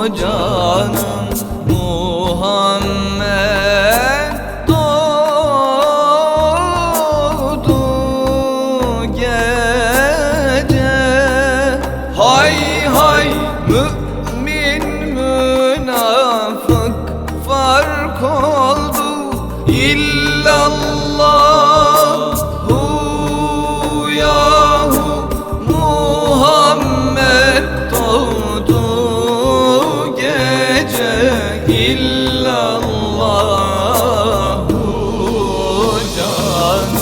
canım Muhammed doğdu gece. Hay hay mümin münafık fark oldu, İllallahu yahu Muhammed doğdu gece. İllallahu canım.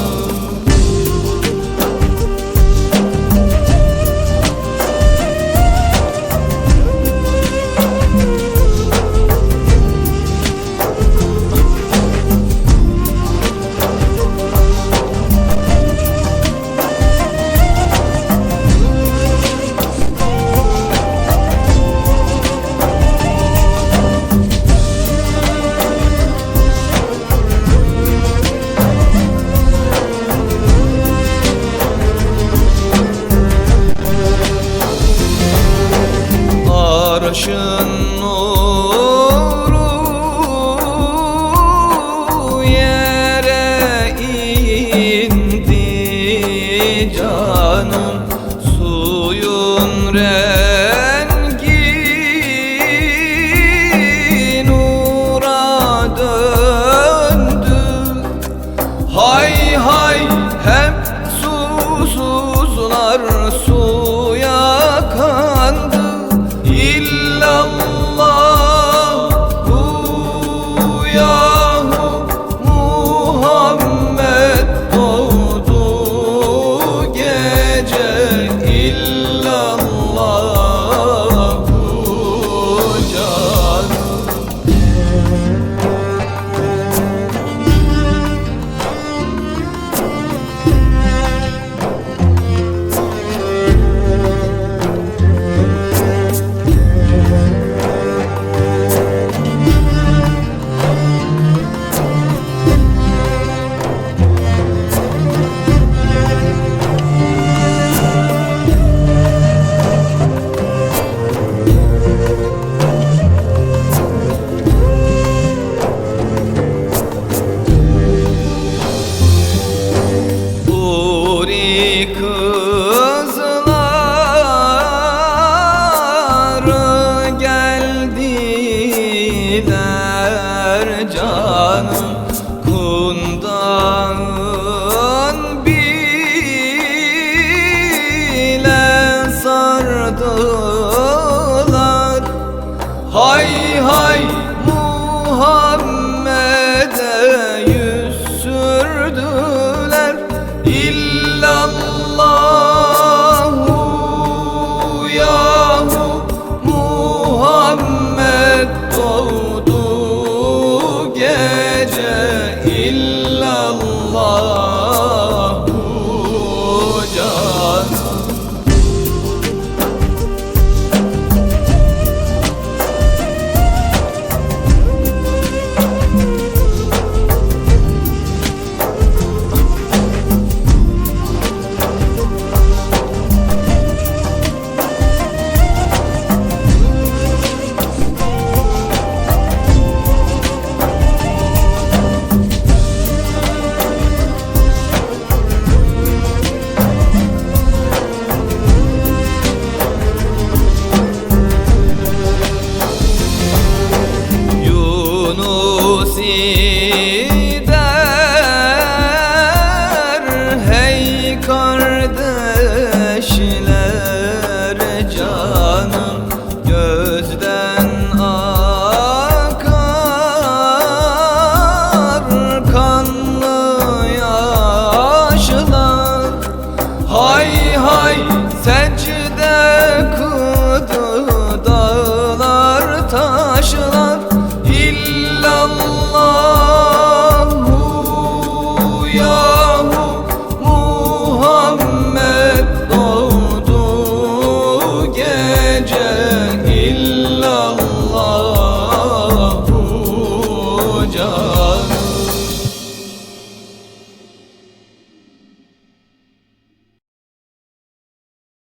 Arşın nuru yere indi canım, suyun rengi nura döndü. Hay hay hep susuzlar suya kandı, İllallahu yahu Muhammed doğdu gece. İllallahu canım. Kızları geldiler canım, kundan bile sardılar. Hay hay Muhammed'e yüz sürdüler, İllallahu yahu Muhammed doğdu gece. İllallahu canım. Der hey kardeşler canım, gözden akar kanlı yaşlar. Hay hay secde kıldı dağlar taşlar, İllallah